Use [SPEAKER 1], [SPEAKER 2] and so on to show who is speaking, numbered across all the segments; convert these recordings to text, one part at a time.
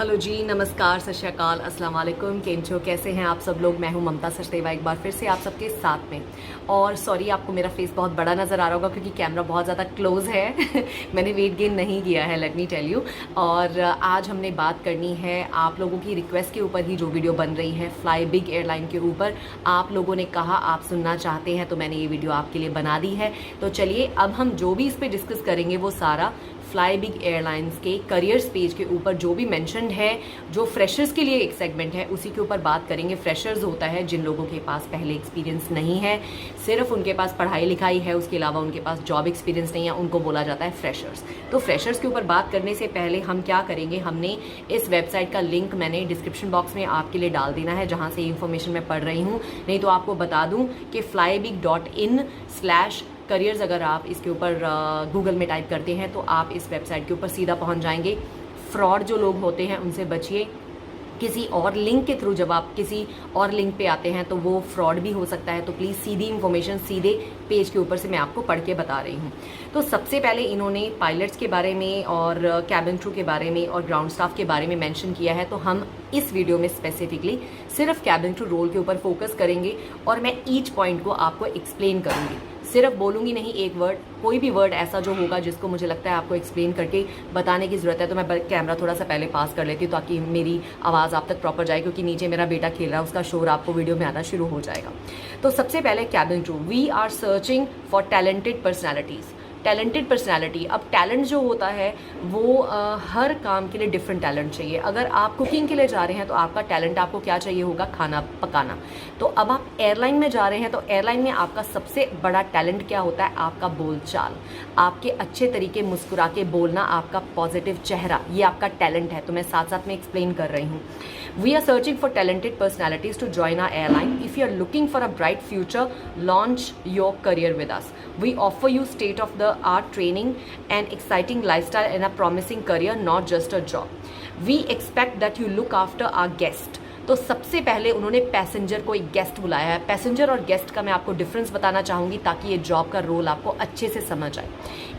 [SPEAKER 1] Hello जी, नमस्कार, सत श्री अकाल, अस्सलाम वालेकुम। केम छो, कैसे हैं आप सब लोग। मैं हूं ममता सचदेवा, एक बार फिर से आप सबके साथ में। और सॉरी, आपको मेरा फेस बहुत बड़ा नज़र आ रहा होगा क्योंकि कैमरा बहुत ज़्यादा क्लोज है मैंने वेट गेन नहीं किया है, लेट मी टेल यू। और आज हमने बात करनी है आप लोगों की रिक्वेस्ट के ऊपर ही जो वीडियो बन रही है, फ्लाई बिग एयरलाइन के ऊपर। आप लोगों ने कहा आप सुनना चाहते हैं तो मैंने ये वीडियो आपके लिए बना दी है। तो चलिए अब हम जो भी इस पर डिस्कस करेंगे वो सारा फ्लाई बिग एयरलाइंस के करियर्स पेज के ऊपर जो भी मेंशन्ड है, जो फ्रेशर्स के लिए एक सेगमेंट है, उसी के ऊपर बात करेंगे। फ्रेशर्स होता है जिन लोगों के पास पहले एक्सपीरियंस नहीं है, सिर्फ उनके पास पढ़ाई लिखाई है, उसके अलावा उनके पास जॉब एक्सपीरियंस नहीं है, उनको बोला जाता है फ्रेशर्स। तो फ्रेशर्स के ऊपर बात करने से पहले हम क्या करेंगे, हमने इस वेबसाइट का लिंक मैंने डिस्क्रिप्शन बॉक्स में आपके लिए डाल देना है, जहाँ से ये इन्फॉर्मेशन मैं पढ़ रही हूँ। नहीं तो आपको बता दूँ कि flybig.in/करियर्स अगर आप इसके ऊपर गूगल में टाइप करते हैं तो आप इस वेबसाइट के ऊपर सीधा पहुंच जाएंगे। फ्रॉड जो लोग होते हैं उनसे बचिए। किसी और लिंक के थ्रू जब आप किसी और लिंक पे आते हैं तो वो फ्रॉड भी हो सकता है। तो प्लीज़ सीधी इन्फॉर्मेशन सीधे पेज के ऊपर से मैं आपको पढ़ के बता रही हूँ। तो सबसे पहले इन्होंने पायलट्स के बारे में और कैबिन क्रू के बारे में और ग्राउंड स्टाफ के बारे में मेंशन किया है। तो हम इस वीडियो में स्पेसिफिकली सिर्फ कैबिन क्रू रोल के ऊपर फोकस करेंगे और मैं ईच पॉइंट को आपको एक्सप्लेन करूँगी। सिर्फ बोलूँगी नहीं एक वर्ड, कोई भी वर्ड ऐसा जो होगा जिसको मुझे लगता है आपको एक्सप्लेन करके बताने की ज़रूरत है तो मैं कैमरा थोड़ा सा पहले पास कर लेती हूँ ताकि मेरी आवाज़ आप तक प्रॉपर जाए, क्योंकि नीचे मेरा बेटा खेल रहा है, उसका शोर आपको वीडियो में आना शुरू हो जाएगा। तो सबसे पहले cabin crew, we are searching for talented personalities. Talented personality, अब टैलेंट जो होता है वो हर काम के लिए डिफरेंट टैलेंट चाहिए। अगर आप कुकिंग के लिए जा रहे हैं तो आपका टैलेंट आपको क्या चाहिए होगा, खाना पकाना। तो अब आप एयरलाइन में जा रहे हैं तो एयरलाइन में आपका सबसे बड़ा टैलेंट क्या होता है, आपका बोलचाल, आपके अच्छे तरीके मुस्कुरा के बोलना, आपका पॉजिटिव चेहरा, ये आपका टैलेंट है। तो मैं साथ साथ में एक्सप्लेन कर रही हूँ। We are searching for talented personalities to join our airline. If you are looking for a bright future, launch your career with us. We offer you state of the art training and exciting lifestyle and a promising career, not just a job. We expect that you look after our guest. तो सबसे पहले उन्होंने passenger को एक guest बुलाया है। Passenger और guest का मैं आपको डिफरेंस बताना चाहूँगी ताकि ये जॉब का रोल आपको अच्छे से समझ आए।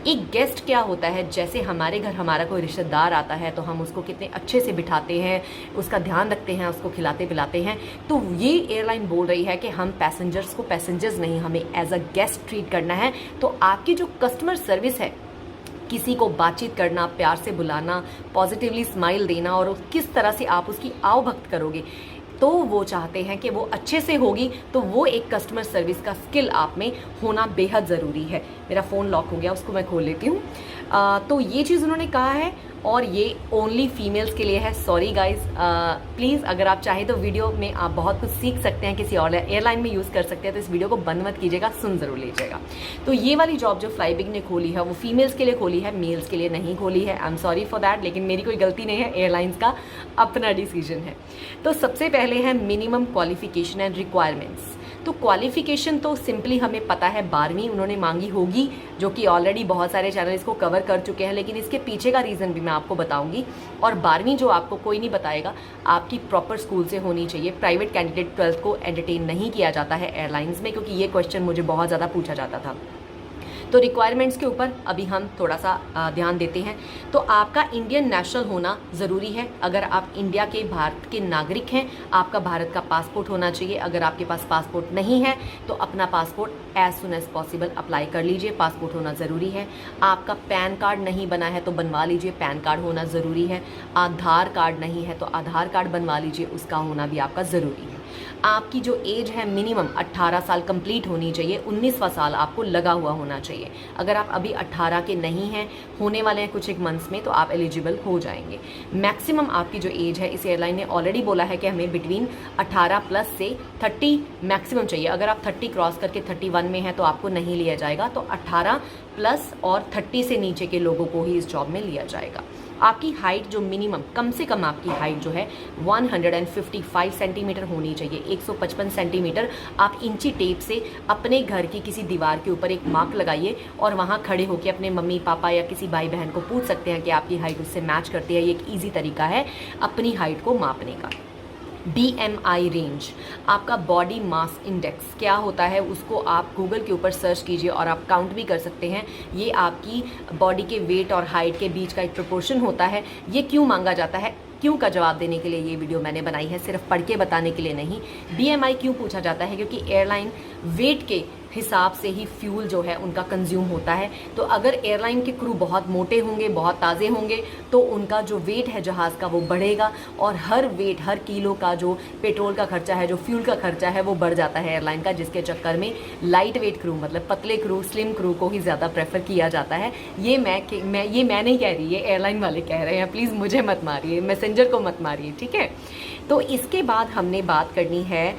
[SPEAKER 1] एक गेस्ट क्या होता है, जैसे हमारे घर हमारा कोई रिश्तेदार आता है तो हम उसको कितने अच्छे से बिठाते हैं, उसका ध्यान रखते हैं, उसको खिलाते पिलाते हैं। तो ये एयरलाइन बोल रही है कि हम पैसेंजर्स को पैसेंजर्स नहीं, हमें एज अ गेस्ट ट्रीट करना है। तो आपकी जो कस्टमर सर्विस है, किसी को बातचीत करना, प्यार से बुलाना, पॉजिटिवली स्माइल देना और किस तरह से आप उसकी आवभक्त करोगे, तो वो चाहते हैं कि वो अच्छे से होगी। तो वो एक कस्टमर सर्विस का स्किल आप में होना बेहद ज़रूरी है। मेरा फ़ोन लॉक हो गया, उसको मैं खोल लेती हूँ। तो ये चीज़ उन्होंने कहा है और ये ओनली फीमेल्स के लिए है। सॉरी गाइज, प्लीज़ अगर आप चाहें तो वीडियो में आप बहुत कुछ सीख सकते हैं, किसी और एयरलाइन में यूज़ कर सकते हैं। तो इस वीडियो को बंद मत कीजिएगा, सुन ज़रूर लीजिएगा। तो ये वाली जॉब जो फ्लाई बिग ने खोली है वो फीमेल्स के लिए खोली है, मेल्स के लिए नहीं खोली है। I am sorry for that, लेकिन मेरी कोई गलती नहीं है, एयरलाइंस का अपना डिसीजन है। तो सबसे पहले है मिनिमम क्वालिफिकेशन एंड रिक्वायरमेंट्स। तो क्वालिफिकेशन तो सिंपली हमें पता है 12वीं उन्होंने मांगी होगी, जो कि ऑलरेडी बहुत सारे चैनल इसको कवर कर चुके हैं, लेकिन इसके पीछे का रीज़न भी मैं आपको बताऊंगी। और 12वीं जो आपको कोई नहीं बताएगा, आपकी प्रॉपर स्कूल से होनी चाहिए। प्राइवेट कैंडिडेट 12th को एंटरटेन नहीं किया जाता है एयरलाइंस में, क्योंकि ये क्वेश्चन मुझे बहुत ज़्यादा पूछा जाता था। तो रिक्वायरमेंट्स के ऊपर अभी हम थोड़ा सा ध्यान देते हैं। तो आपका इंडियन नेशनल होना ज़रूरी है। अगर आप इंडिया के, भारत के नागरिक हैं, आपका भारत का पासपोर्ट होना चाहिए। अगर आपके पास पासपोर्ट नहीं है तो अपना passport as soon as possible apply कर लीजिए, पासपोर्ट होना ज़रूरी है। आपका पैन कार्ड नहीं बना है तो बनवा लीजिए, पैन कार्ड होना ज़रूरी है। आधार कार्ड नहीं है तो आधार कार्ड बनवा लीजिए, उसका होना भी आपका ज़रूरी है। आपकी जो एज है मिनिमम 18 साल कंप्लीट होनी चाहिए, 19वां साल आपको लगा हुआ होना चाहिए। अगर आप अभी 18 के नहीं हैं, होने वाले हैं कुछ एक मंथ्स में, तो आप एलिजिबल हो जाएंगे। मैक्सिमम आपकी जो एज है, इस एयरलाइन ने ऑलरेडी बोला है कि हमें बिटवीन 18 प्लस से 30 मैक्सिमम चाहिए। अगर आप 30 क्रॉस करके 31 में हैं तो आपको नहीं लिया जाएगा। तो 18 प्लस और 30 से नीचे के लोगों को ही इस जॉब में लिया जाएगा। आपकी हाइट जो मिनिमम, कम से कम आपकी हाइट जो है 155 सेंटीमीटर होनी चाहिए। 155 सेंटीमीटर आप इंची टेप से अपने घर की किसी दीवार के ऊपर एक मार्क लगाइए और वहाँ खड़े होकर अपने मम्मी पापा या किसी भाई बहन को पूछ सकते हैं कि आपकी हाइट उससे मैच करती है। ये एक ईजी तरीका है अपनी हाइट को मापने का। BMI रेंज, आपका बॉडी मास इंडेक्स क्या होता है, उसको आप गूगल के ऊपर सर्च कीजिए और आप काउंट भी कर सकते हैं। ये आपकी बॉडी के वेट और हाइट के बीच का एक प्रोपोर्शन होता है। ये क्यों मांगा जाता है, क्यों का जवाब देने के लिए ये वीडियो मैंने बनाई है, सिर्फ पढ़ के बताने के लिए नहीं। BMI क्यों पूछा जाता है? क्योंकि एयरलाइन वेट के हिसाब से ही फ्यूल जो है उनका कंज्यूम होता है। तो अगर एयरलाइन के क्रू बहुत मोटे होंगे, बहुत ताज़े होंगे, तो उनका जो वेट है जहाज़ का वो बढ़ेगा, और हर वेट, हर किलो का जो पेट्रोल का खर्चा है, जो फ्यूल का खर्चा है, वो बढ़ जाता है एयरलाइन का, जिसके चक्कर में लाइट वेट क्रू, मतलब पतले क्रू, स्लिम क्रू को ही ज़्यादा प्रेफर किया जाता है। ये मैं नहीं कह रही, ये एयरलाइन वाले कह रहे हैं। प्लीज़ मुझे मत मारिए, मैसेंजर को मत मारिए, ठीक है। तो इसके बाद हमने बात करनी है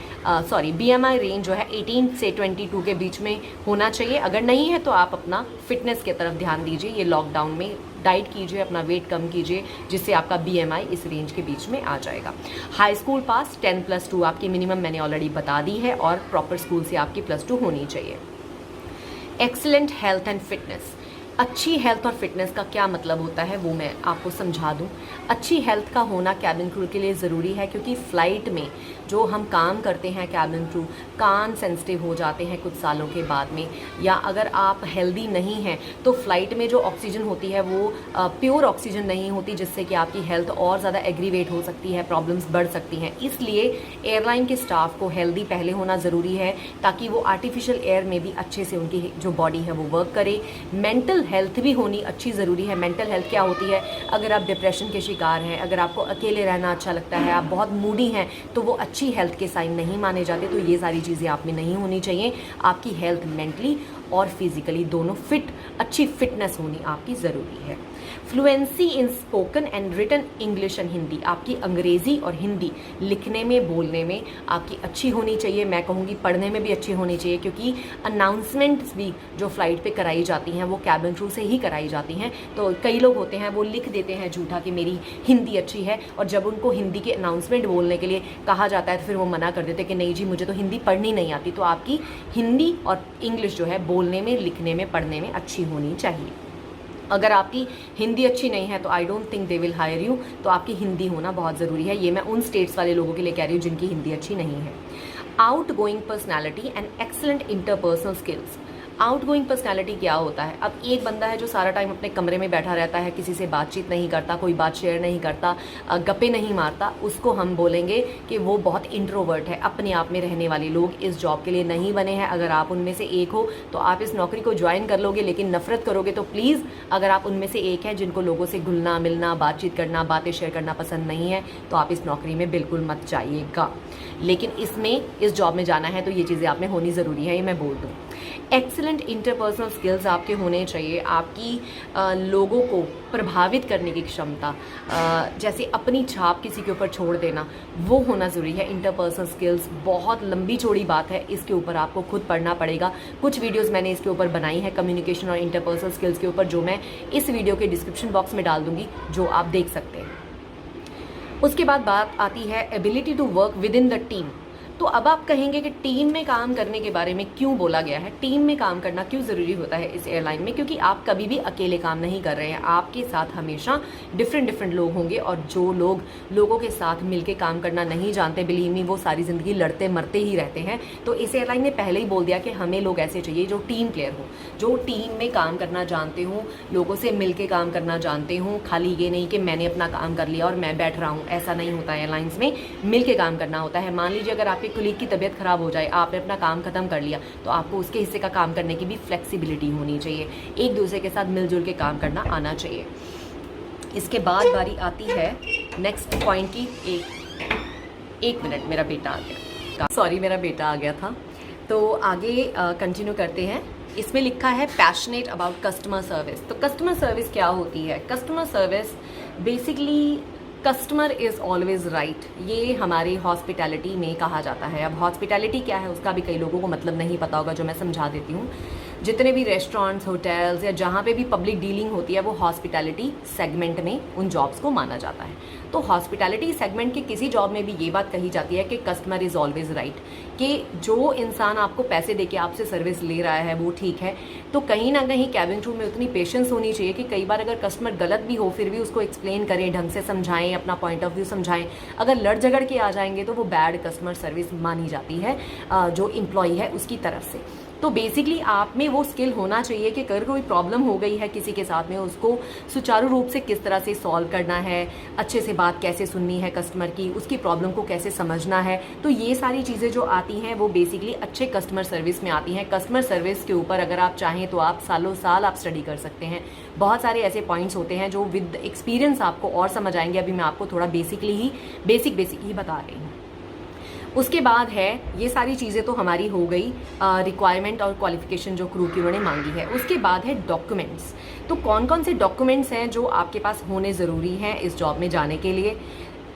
[SPEAKER 1] BMI रेंज जो है 18 से 22 के बीच में होना चाहिए। अगर नहीं है तो आप अपना फिटनेस की तरफ ध्यान दीजिए। ये लॉकडाउन में डाइट कीजिए, अपना वेट कम कीजिए, जिससे आपका BMI इस रेंज के बीच में आ जाएगा। हाई स्कूल पास 10+2 आपकी मिनिमम मैंने ऑलरेडी बता दी है, और प्रॉपर स्कूल से आपकी +2 होनी चाहिए। Excellent health and fitness. अच्छी हेल्थ और फिटनेस का क्या मतलब होता है वो मैं आपको समझा दूं। अच्छी हेल्थ का होना कैबिन क्रू के लिए ज़रूरी है, क्योंकि फ़्लाइट में जो हम काम करते हैं कैबिन क्रू, कान सेंसिटिव हो जाते हैं कुछ सालों के बाद में, या अगर आप हेल्दी नहीं हैं तो फ़्लाइट में जो ऑक्सीजन होती है वो प्योर ऑक्सीजन नहीं होती, जिससे कि आपकी हेल्थ और ज़्यादा एग्रीवेट हो सकती है, प्रॉब्लम्स बढ़ सकती हैं। इसलिए एयरलाइन के स्टाफ को हेल्दी पहले होना ज़रूरी है, ताकि वो आर्टिफिशियल एयर में भी अच्छे से उनकी जो बॉडी है वो वर्क करे। मेंटल हेल्थ भी होनी अच्छी ज़रूरी है। मेंटल हेल्थ क्या होती है? अगर आप डिप्रेशन के शिकार हैं, अगर आपको अकेले रहना अच्छा लगता है, आप बहुत मूडी हैं, तो वो अच्छी हेल्थ के साइन नहीं माने जाते। तो ये सारी चीज़ें आप में नहीं होनी चाहिए। आपकी हेल्थ मेंटली और फिजिकली दोनों फिट, अच्छी फिटनेस होनी आपकी ज़रूरी है। Fluency in spoken and written English and Hindi. आपकी अंग्रेज़ी और हिंदी लिखने में, बोलने में आपकी अच्छी होनी चाहिए। मैं कहूँगी पढ़ने में भी अच्छी होनी चाहिए, क्योंकि अनाउंसमेंट्स भी जो फ्लाइट पे कराई जाती हैं वो कैबिन क्रू से ही कराई जाती हैं। तो कई लोग होते हैं वो लिख देते हैं झूठा कि मेरी हिंदी अच्छी है, और जब उनको हिंदी के अनाउंसमेंट बोलने के लिए कहा जाता है तो फिर वो मना कर देते हैं कि नहीं जी, मुझे तो हिंदी पढ़नी नहीं आती। तो आपकी हिंदी और इंग्लिश जो है बोलने में, लिखने में, पढ़ने में अच्छी होनी चाहिए। अगर आपकी हिंदी अच्छी नहीं है तो I don't think they will hire you. तो आपकी हिंदी होना बहुत ज़रूरी है। ये मैं उन स्टेट्स वाले लोगों के लिए कह रही हूँ जिनकी हिंदी अच्छी नहीं है। Out going personality and excellent interpersonal skills. Outgoing personality क्या होता है? अब एक बंदा है जो सारा टाइम अपने कमरे में बैठा रहता है, किसी से बातचीत नहीं करता, कोई बात शेयर नहीं करता, गप्पे नहीं मारता, उसको हम बोलेंगे कि वो बहुत इंट्रोवर्ट है, अपने आप में रहने वाले लोग इस जॉब के लिए नहीं बने हैं। अगर आप उनमें से एक हो तो आप इस नौकरी को ज्वाइन कर लोगे, लेकिन नफरत करोगे तो प्लीज़, अगर आप उनमें से एक हैं जिनको लोगों से घुलना मिलना, बातचीत करना, बातें शेयर करना पसंद नहीं है, तो आप इस नौकरी में बिल्कुल मत जाइएगा। लेकिन इस जॉब में जाना है तो ये चीज़ें आप में होनी ज़रूरी है, ये मैं बोल दूँ। एक्सीलेंट इंटरपर्सनल स्किल्स आपके होने चाहिए। आपकी लोगों को प्रभावित करने की क्षमता, जैसे अपनी छाप किसी के ऊपर छोड़ देना, वो होना ज़रूरी है। इंटरपर्सनल स्किल्स बहुत लंबी चौड़ी बात है, इसके ऊपर आपको खुद पढ़ना पड़ेगा। कुछ वीडियोस मैंने इसके ऊपर बनाई है कम्युनिकेशन और इंटरपर्सनल स्किल्स के ऊपर, जो मैं इस वीडियो के डिस्क्रिप्शन बॉक्स में डाल दूँगी, जो आप देख सकते हैं। उसके बाद बात आती है ability to work with in the team. तो अब आप कहेंगे कि टीम में काम करने के बारे में क्यों बोला गया है, टीम में काम करना क्यों ज़रूरी होता है इस एयरलाइन में? क्योंकि आप कभी भी अकेले काम नहीं कर रहे हैं, आपके साथ हमेशा डिफरेंट लोग होंगे, और जो लोग लोगों के साथ मिलके काम करना नहीं जानते, बिलीव मी, वो सारी ज़िंदगी लड़ते मरते ही रहते हैं। तो इस एयरलाइन ने पहले ही बोल दिया कि हमें लोग ऐसे चाहिए जो टीम प्लेयर हो, जो टीम में काम करना जानते हों, लोगों से मिल के काम करना जानते हों। खाली ये नहीं कि मैंने अपना काम कर लिया और मैं बैठ रहा हूँ, ऐसा नहीं होता है। एयरलाइंस में मिल के काम करना होता है। मान लीजिए अगर आपके कुलीग की तबीयत खराब हो जाए, आपने अपना काम खत्म कर लिया, तो आपको उसके हिस्से का काम करने की भी फ्लेक्सिबिलिटी होनी चाहिए, एक दूसरे के साथ मिलजुल के काम करना आना चाहिए। इसके बाद बारी आती है नेक्स्ट पॉइंट की। एक मिनट, मेरा बेटा आ गया, सॉरी मेरा बेटा आ गया था। तो आगे कंटिन्यू करते हैं। इसमें लिखा है पैशनेट अबाउट कस्टमर सर्विस। तो कस्टमर सर्विस क्या होती है? Customer service basically customer is always right, ये हमारी हॉस्पिटैलिटी में कहा जाता है। अब हॉस्पिटैलिटी क्या है उसका भी कई लोगों को मतलब नहीं पता होगा, जो मैं समझा देती हूँ। जितने भी रेस्टोरेंट्स, होटल्स या जहाँ पे भी पब्लिक डीलिंग होती है, वो हॉस्पिटैलिटी सेगमेंट में उन जॉब्स को माना जाता है। तो हॉस्पिटैलिटी सेगमेंट के किसी जॉब में भी ये बात कही जाती है कि कस्टमर इज़ ऑलवेज राइट, कि जो इंसान आपको पैसे देके आपसे सर्विस ले रहा है वो ठीक है। तो कहीं ना कहीं कैबिन क्रू में उतनी पेशेंस होनी चाहिए कि कई बार अगर कस्टमर गलत भी हो फिर भी उसको एक्सप्लेन करें, ढंग से समझाएं, अपना पॉइंट ऑफ व्यू समझाएं। अगर लड़ झगड़ के आ जाएंगे तो वो बैड कस्टमर सर्विस मानी जाती है जो एम्प्लॉई है उसकी तरफ से। तो बेसिकली आप में वो स्किल होना चाहिए कि अगर कोई प्रॉब्लम हो गई है किसी के साथ में, उसको सुचारू रूप से किस तरह से सॉल्व करना है, अच्छे से बात कैसे सुननी है कस्टमर की, उसकी प्रॉब्लम को कैसे समझना है। तो ये सारी चीज़ें जो आती हैं वो बेसिकली अच्छे कस्टमर सर्विस में आती हैं। कस्टमर सर्विस के ऊपर अगर आप चाहें तो आप सालों साल आप स्टडी कर सकते हैं। बहुत सारे ऐसे पॉइंट्स होते हैं जो विद एक्सपीरियंस आपको और समझ आएंगे। अभी मैं आपको थोड़ा बेसिक ही बता रही हूँ। उसके बाद है, ये सारी चीज़ें तो हमारी हो गई रिक्वायरमेंट और क्वालिफिकेशन जो क्रू की उन्होंने मांगी है। उसके बाद है डॉक्यूमेंट्स। तो कौन कौन से डॉक्यूमेंट्स हैं जो आपके पास होने ज़रूरी हैं इस जॉब में जाने के लिए।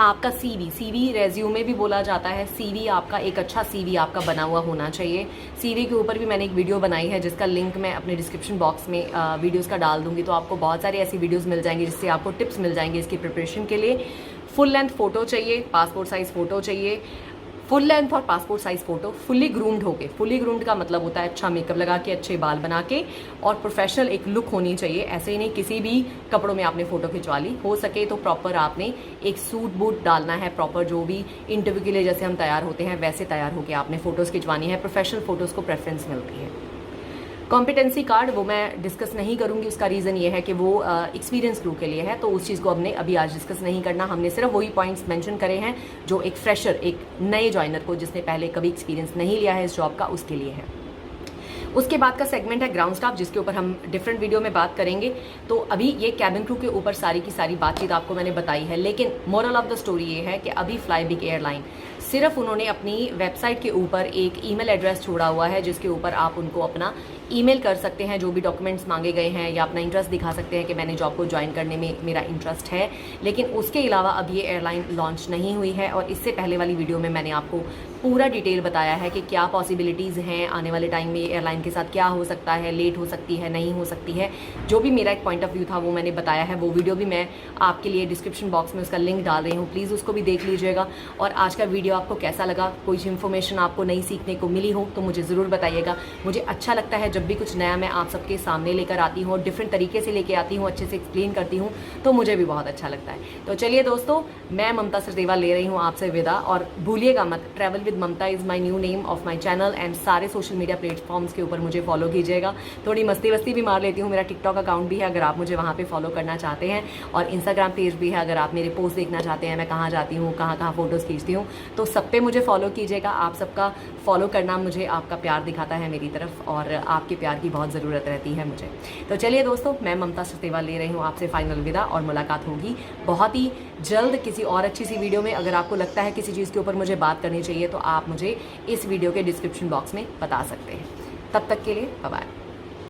[SPEAKER 1] आपका सीवी रेज्यूमे भी बोला जाता है। सीवी आपका एक अच्छा सीवी आपका बना हुआ होना चाहिए। सीवी के ऊपर भी मैंने एक वीडियो बनाई है जिसका लिंक मैं अपने डिस्क्रिप्शन बॉक्स में वीडियोस का डाल दूंगी, तो आपको बहुत सारी ऐसी वीडियोस मिल जाएंगी जिससे आपको टिप्स मिल जाएंगे इसकी प्रिपरेशन के लिए। फुल लेंथ फ़ोटो चाहिए, पासपोर्ट साइज़ फ़ोटो चाहिए। फुल लेंथ और passport size photo, fully groomed होके। फुल्ली ग्रूम्ड का मतलब होता है अच्छा मेकअप लगा के, अच्छे बाल बना के, और प्रोफेशनल एक लुक होनी चाहिए। ऐसे ही नहीं किसी भी कपड़ों में आपने फोटो खिंचवा ली। हो सके तो प्रॉपर आपने एक सूट बूट डालना है, प्रॉपर जो भी इंटरव्यू के लिए जैसे हम तैयार होते हैं वैसे तैयार होकर आपने फोटोज़ खिंचवानी है। प्रोफेशनल फोटोज़ को प्रेफरेंस मिलती है। कॉम्पिटेंसी कार्ड वो मैं डिस्कस नहीं करूंगी, उसका रीज़न ये है कि वो एक्सपीरियंस क्रू के लिए है, तो उस चीज़ को हमने अभी आज डिस्कस नहीं करना। हमने सिर्फ वही पॉइंट्स मेंशन करे हैं जो एक फ्रेशर, एक नए जॉइनर को जिसने पहले कभी एक्सपीरियंस नहीं लिया है इस जॉब का, उसके लिए है। उसके बाद का सेगमेंट है ग्राउंड स्टाफ, जिसके ऊपर हम डिफरेंट वीडियो में बात करेंगे। तो अभी ये कैबिन क्रू के ऊपर सारी की सारी बातचीत आपको मैंने बताई है, लेकिन मोरल ऑफ द स्टोरी ये है कि अभी फ्लाई बिग एयरलाइन सिर्फ उन्होंने अपनी वेबसाइट के ऊपर एक ईमेल एड्रेस छोड़ा हुआ है जिसके ऊपर आप उनको अपना ईमेल कर सकते हैं, जो भी डॉक्यूमेंट्स मांगे गए हैं, या अपना इंटरेस्ट दिखा सकते हैं कि मैंने जॉब को ज्वाइन करने में मेरा इंटरेस्ट है। लेकिन उसके अलावा अब ये एयरलाइन लॉन्च नहीं हुई है, और इससे पहले वाली वीडियो में मैंने आपको पूरा डिटेल बताया है कि क्या पॉसिबिलिटीज़ हैं आने वाले टाइम में एयरलाइन के साथ, क्या हो सकता है, लेट हो सकती है, नहीं हो सकती है। जो भी मेरा एक पॉइंट ऑफ व्यू था वो मैंने बताया है। वो वीडियो भी मैं आपके लिए डिस्क्रिप्शन बॉक्स में उसका लिंक डाल रही हूँ, प्लीज़ उसको भी देख लीजिएगा। और आज का वीडियो आपको कैसा लगा, कोई इन्फॉर्मेशन आपको नई सीखने को मिली हो तो मुझे ज़रूर बताइएगा। मुझे अच्छा लगता है जब भी कुछ नया मैं आप सबके सामने लेकर आती हूँ और डिफरेंट तरीके से लेके आती हूँ, अच्छे से एक्सप्लेन करती हूँ, तो मुझे भी बहुत अच्छा लगता है। तो चलिए दोस्तों, मैं ममता सचदेवा ले रही हूँ आपसे विदा, और भूलिएगा मत, travel with Mamata is my new name of my channel, and सारे सोशल मीडिया प्लेटफॉर्म्स के ऊपर मुझे फॉलो कीजिएगा। थोड़ी मस्ती वस्ती भी मार लेती हूँ। मेरा टिकटॉक अकाउंट भी है अगर आप मुझे वहाँ पे फॉलो करना चाहते हैं, और इंस्टाग्राम पेज भी है अगर आप मेरे पोस्ट देखना चाहते हैं, मैं कहाँ जाती हूँ, कहाँ कहाँ फोटोज़ खींचती हूँ, तो सब पे मुझे फॉलो कीजिएगा। आप सबका फॉलो करना मुझे आपका प्यार दिखाता है मेरी तरफ, और आपके प्यार की बहुत ज़रूरत रहती है मुझे। तो चलिए दोस्तों, मैं ममता सचदेवा ले रही हूँ आपसे फाइनल विदा, और मुलाकात होगी बहुत ही जल्द किसी और अच्छी सी वीडियो में। अगर आपको लगता है किसी चीज़ के ऊपर मुझे बात करनी चाहिए तो आप मुझे इस वीडियो के डिस्क्रिप्शन बॉक्स में बता सकते हैं। तब तक के लिए बाय बाय।